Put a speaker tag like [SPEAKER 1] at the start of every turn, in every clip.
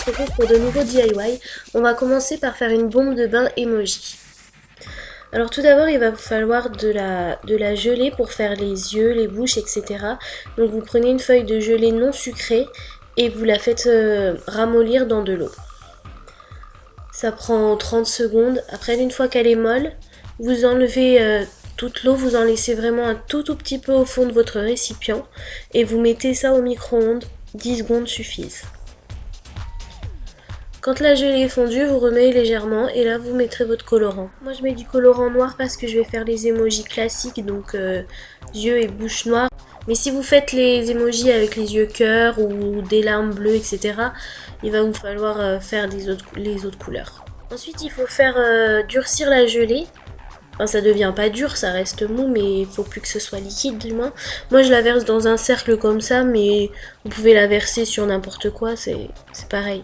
[SPEAKER 1] retrouve pour de nouveaux DIY. On va commencer par faire une bombe de bain emoji. Alors tout d'abord, il va vous falloir de la gelée pour faire les yeux, les bouches, etc. Donc vous prenez une feuille de gelée non sucrée et vous la faites ramollir dans de l'eau. Ça prend 30 secondes. Après, une fois qu'elle est molle, vous enlevez toute l'eau, vous en laissez vraiment un tout petit peu au fond de votre récipient et vous mettez ça au micro-ondes, 10 secondes suffisent. Quand la gelée est fondue, vous remuez légèrement et là vous mettrez votre colorant. Moi je mets du colorant noir parce que je vais faire les emojis classiques, donc yeux et bouche noire. Mais si vous faites les emojis avec les yeux cœur ou des larmes bleues, etc., il va vous falloir faire les autres couleurs. Ensuite il faut faire durcir la gelée. Enfin, ça devient pas dur, ça reste mou, mais il faut plus que ce soit liquide du moins. Moi je la verse dans un cercle comme ça, mais vous pouvez la verser sur n'importe quoi, c'est pareil.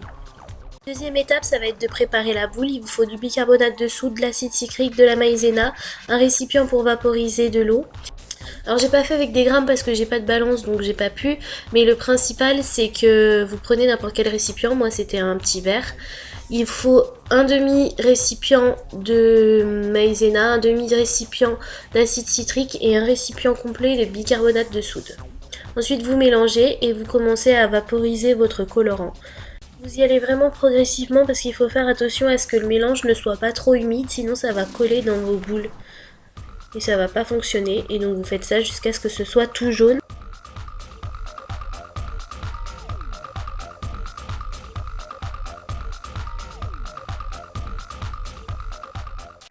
[SPEAKER 1] Deuxième étape, ça va être de préparer la boule. Il vous faut du bicarbonate de soude, de l'acide citrique, de la maïzena, un récipient pour vaporiser de l'eau. Alors j'ai pas fait avec des grammes parce que j'ai pas de balance donc j'ai pas pu, mais le principal c'est que vous prenez n'importe quel récipient, moi c'était un petit verre. Il faut un demi récipient de maïzena, un demi récipient d'acide citrique et un récipient complet de bicarbonate de soude. Ensuite vous mélangez et vous commencez à vaporiser votre colorant. Vous y allez vraiment progressivement parce qu'il faut faire attention à ce que le mélange ne soit pas trop humide, sinon ça va coller dans vos boules. Et ça va pas fonctionner, et donc vous faites ça jusqu'à ce que ce soit tout jaune.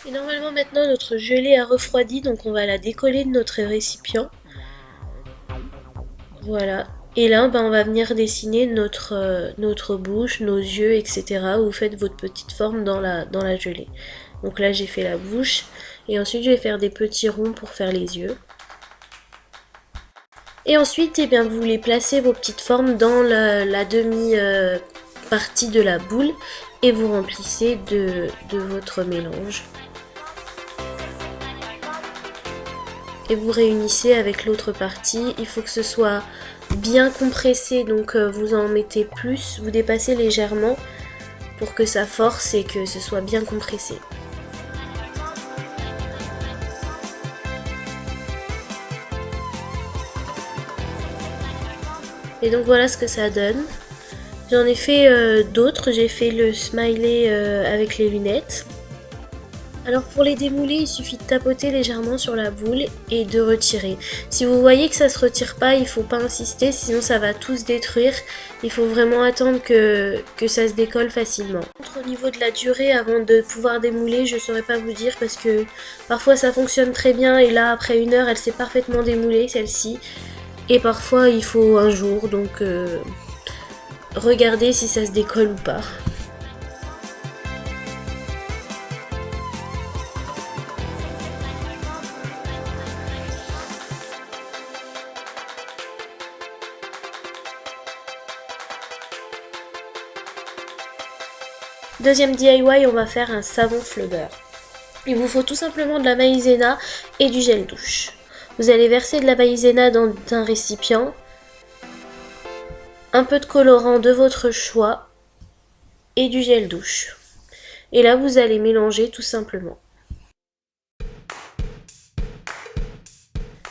[SPEAKER 1] Et normalement maintenant notre gelée a refroidi, donc on va la décoller de notre récipient. Voilà. Et là, on va venir dessiner notre bouche, nos yeux, etc. Vous faites votre petite forme dans la gelée. Donc là, j'ai fait la bouche. Et ensuite, je vais faire des petits ronds pour faire les yeux. Et ensuite, eh bien, vous les placez vos petites formes dans la demi-partie de la boule. Et vous remplissez de votre mélange. Et vous réunissez avec l'autre partie. Il faut que ce soit bien compressé, donc vous en mettez plus, vous dépassez légèrement pour que ça force et que ce soit bien compressé. Et donc voilà ce que ça donne. J'en ai fait d'autres, j'ai fait le smiley avec les lunettes. Alors pour les démouler, il suffit de tapoter légèrement sur la boule et de retirer. Si vous voyez que ça se retire pas, il faut pas insister, sinon ça va tout se détruire. Il faut vraiment attendre que ça se décolle facilement. Au niveau de la durée, avant de pouvoir démouler, je saurais pas vous dire parce que parfois ça fonctionne très bien et là après 1 heure elle s'est parfaitement démoulée celle-ci. Et parfois il faut un jour, donc regardez si ça se décolle ou pas. Deuxième DIY, on va faire un savon flubber. Il vous faut tout simplement de la maïzena et du gel douche. Vous allez verser de la maïzena dans un récipient, un peu de colorant de votre choix et du gel douche. Et là, vous allez mélanger tout simplement.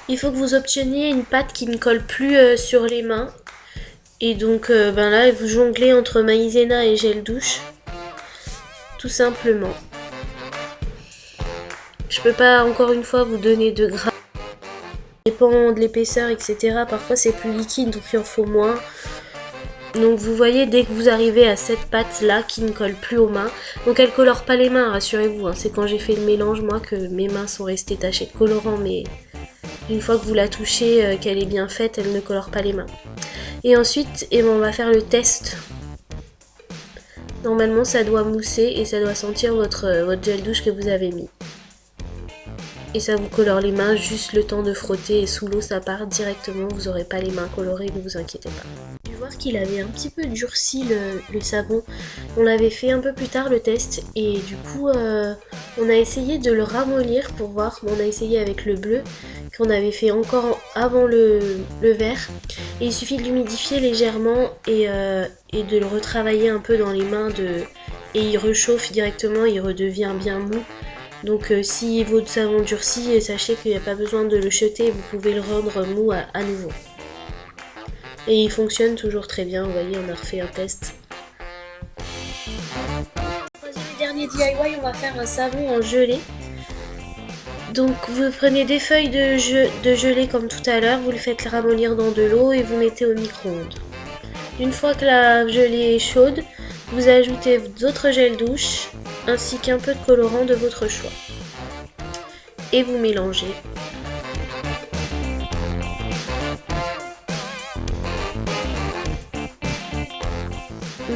[SPEAKER 1] Il faut que vous obteniez une pâte qui ne colle plus sur les mains. Et donc là, vous jonglez entre maïzena et gel douche. Tout simplement. Je peux pas encore une fois vous donner de gras. Ça dépend de l'épaisseur, etc. Parfois c'est plus liquide, donc il en faut moins. Donc vous voyez, dès que vous arrivez à cette pâte là qui ne colle plus aux mains, donc elle colore pas les mains, rassurez-vous, hein. C'est quand j'ai fait le mélange moi que mes mains sont restées tachées de colorant, mais une fois que vous la touchez, qu'elle est bien faite, elle ne colore pas les mains. Et ensuite, on va faire le test. Normalement ça doit mousser et ça doit sentir votre gel douche que vous avez mis. Et ça vous colore les mains, juste le temps de frotter et sous l'eau ça part directement, vous n'aurez pas les mains colorées, ne vous inquiétez pas. J'ai dû voir qu'il avait un petit peu durci le savon. On l'avait fait un peu plus tard le test et du coup on a essayé de le ramollir pour voir, on a essayé avec le bleu qu'on avait fait encore avant le vert Et il suffit de l'humidifier légèrement et de le retravailler un peu dans les mains et il rechauffe directement, il redevient bien mou. Donc si votre savon durcit, sachez qu'il n'y a pas besoin de le jeter, vous pouvez le rendre mou à nouveau. Et il fonctionne toujours très bien, vous voyez, on a refait un test. Troisième et dernier DIY, on va faire un savon en gelée. Donc vous prenez des feuilles de gelée comme tout à l'heure, vous le faites ramollir dans de l'eau et vous mettez au micro-ondes. Une fois que la gelée est chaude, vous ajoutez d'autres gels douche ainsi qu'un peu de colorant de votre choix. Et vous mélangez.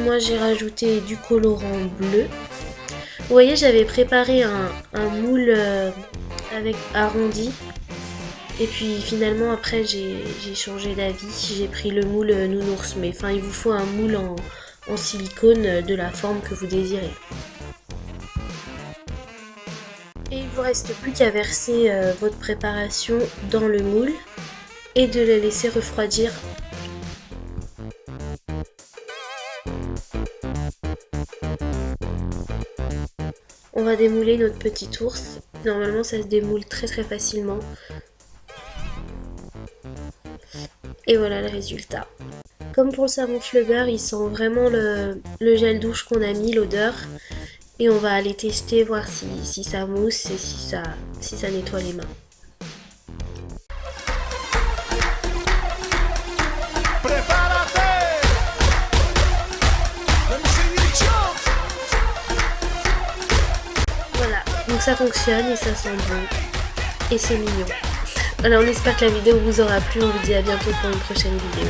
[SPEAKER 1] Moi j'ai rajouté du colorant bleu. Vous voyez, j'avais préparé un moule avec arrondi. Et puis finalement après j'ai changé d'avis, j'ai pris le moule nounours. Mais enfin il vous faut un moule en silicone de la forme que vous désirez. Et il ne vous reste plus qu'à verser votre préparation dans le moule et de le laisser refroidir. On va démouler notre petit ours. Normalement ça se démoule très facilement. Et voilà le résultat. Comme pour le savon Flubber, il sent vraiment le gel douche qu'on a mis, l'odeur. Et on va aller tester, voir si ça mousse et si ça nettoie les mains. Voilà, donc ça fonctionne et ça sent bon. Et c'est mignon. Alors on espère que la vidéo vous aura plu, on vous dit à bientôt pour une prochaine vidéo.